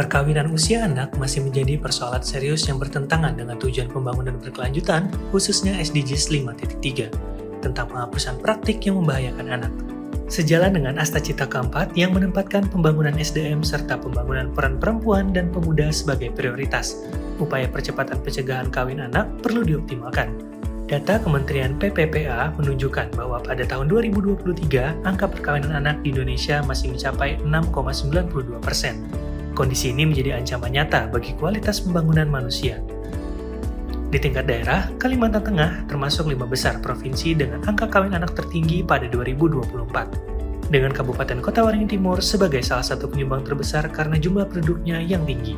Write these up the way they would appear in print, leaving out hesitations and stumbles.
Perkawinan usia anak masih menjadi persoalan serius yang bertentangan dengan tujuan pembangunan berkelanjutan, khususnya SDGs 5.3, tentang penghapusan praktik yang membahayakan anak. Sejalan dengan Asta Cita keempat yang menempatkan pembangunan SDM serta pembangunan peran perempuan dan pemuda sebagai prioritas, upaya percepatan pencegahan kawin anak perlu dioptimalkan. Data Kementerian PPPA menunjukkan bahwa pada tahun 2023, angka perkawinan anak di Indonesia masih mencapai 6,92%. Kondisi ini menjadi ancaman nyata bagi kualitas pembangunan manusia. Di tingkat daerah, Kalimantan Tengah termasuk 5 besar provinsi dengan angka kawin anak tertinggi pada 2024, dengan Kabupaten Kota Waringin Timur sebagai salah satu penyumbang terbesar karena jumlah penduduknya yang tinggi.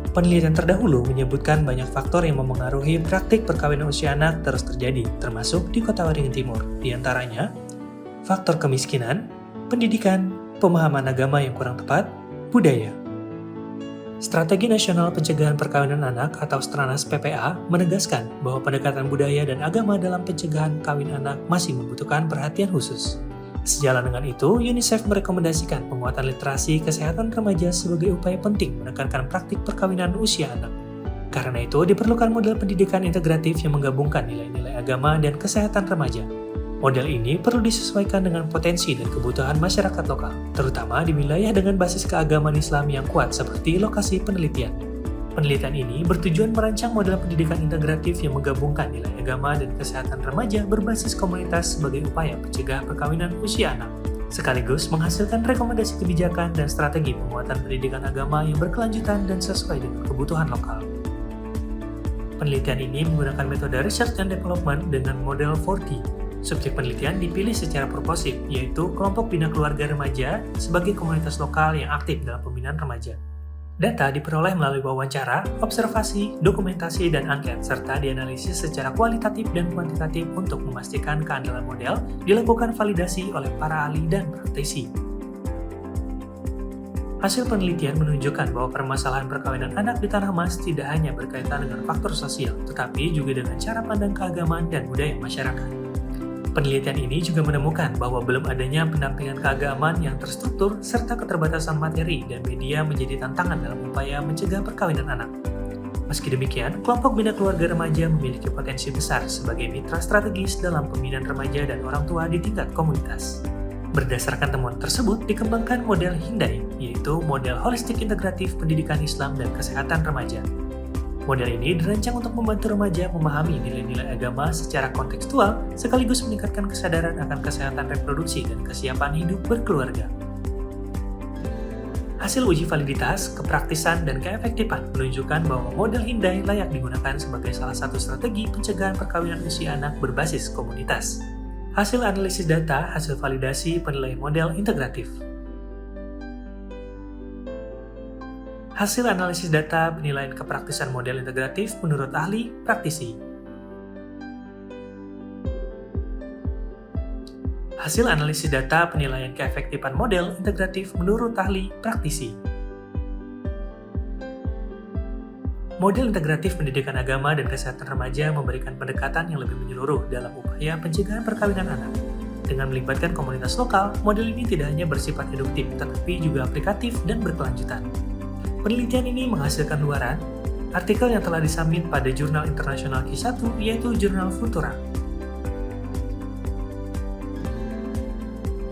Penelitian terdahulu menyebutkan banyak faktor yang memengaruhi praktik perkawinan usia anak terus terjadi, termasuk di Kota Waringin Timur. Di antaranya, faktor kemiskinan, pendidikan, pemahaman agama yang kurang tepat, budaya. Strategi Nasional Pencegahan Perkawinan Anak atau Stranas PPA menegaskan bahwa pendekatan budaya dan agama dalam pencegahan kawin anak masih membutuhkan perhatian khusus. Sejalan dengan itu, UNICEF merekomendasikan penguatan literasi kesehatan remaja sebagai upaya penting menekankan praktik perkawinan usia anak. Karena itu, diperlukan model pendidikan integratif yang menggabungkan nilai-nilai agama dan kesehatan remaja. Model ini perlu disesuaikan dengan potensi dan kebutuhan masyarakat lokal, terutama di wilayah dengan basis keagamaan Islam yang kuat seperti lokasi penelitian. Penelitian ini bertujuan merancang model pendidikan integratif yang menggabungkan nilai agama dan kesehatan remaja berbasis komunitas sebagai upaya pencegah perkawinan usia anak, sekaligus menghasilkan rekomendasi kebijakan dan strategi penguatan pendidikan agama yang berkelanjutan dan sesuai dengan kebutuhan lokal. Penelitian ini menggunakan metode Research and Development dengan model 4T. Subjek penelitian dipilih secara proposif, yaitu kelompok bina keluarga remaja sebagai komunitas lokal yang aktif dalam pembinaan remaja. Data diperoleh melalui wawancara, observasi, dokumentasi, dan angket, serta dianalisis secara kualitatif dan kuantitatif untuk memastikan keandalan model, dilakukan validasi oleh para ahli dan praktisi. Hasil penelitian menunjukkan bahwa permasalahan perkawinan anak di Tanah Mas tidak hanya berkaitan dengan faktor sosial, tetapi juga dengan cara pandang keagamaan dan budaya masyarakat. Penelitian ini juga menemukan bahwa belum adanya pendampingan keagamaan yang terstruktur serta keterbatasan materi dan media menjadi tantangan dalam upaya mencegah perkawinan anak. Meski demikian, kelompok bina keluarga remaja memiliki potensi besar sebagai mitra strategis dalam pembinaan remaja dan orang tua di tingkat komunitas. Berdasarkan temuan tersebut, dikembangkan model Hindai, yaitu model holistik integratif pendidikan Islam dan kesehatan remaja. Model ini dirancang untuk membantu remaja memahami nilai-nilai agama secara kontekstual sekaligus meningkatkan kesadaran akan kesehatan reproduksi dan kesiapan hidup berkeluarga. Hasil uji validitas, kepraktisan, dan keefektifan menunjukkan bahwa model Hindai layak digunakan sebagai salah satu strategi pencegahan perkawinan usia anak berbasis komunitas. Hasil analisis data, hasil validasi penilaian model integratif. Hasil analisis data penilaian kepraktisan model integratif menurut ahli praktisi. Hasil analisis data penilaian keefektifan model integratif menurut ahli praktisi. Model integratif pendidikan agama dan kesehatan remaja memberikan pendekatan yang lebih menyeluruh dalam upaya pencegahan perkawinan anak. Dengan melibatkan komunitas lokal, model ini tidak hanya bersifat induktif, tetapi juga aplikatif dan berkelanjutan. Penelitian ini menghasilkan luaran artikel yang telah disubmit pada jurnal internasional Q1, yaitu Jurnal Futura.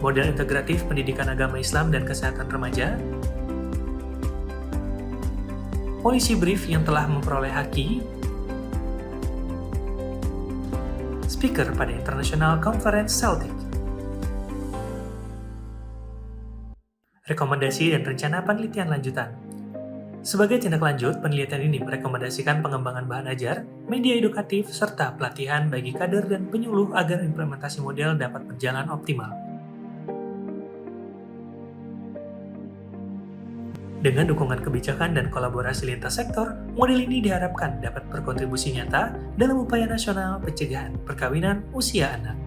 Model integratif pendidikan agama Islam dan kesehatan remaja. Policy brief yang telah memperoleh haki. Speaker pada International Conference Celtic. Rekomendasi dan rencana penelitian lanjutan. Sebagai tindak lanjut, penelitian ini merekomendasikan pengembangan bahan ajar, media edukatif, serta pelatihan bagi kader dan penyuluh agar implementasi model dapat berjalan optimal. Dengan dukungan kebijakan dan kolaborasi lintas sektor, model ini diharapkan dapat berkontribusi nyata dalam upaya nasional pencegahan perkawinan usia anak.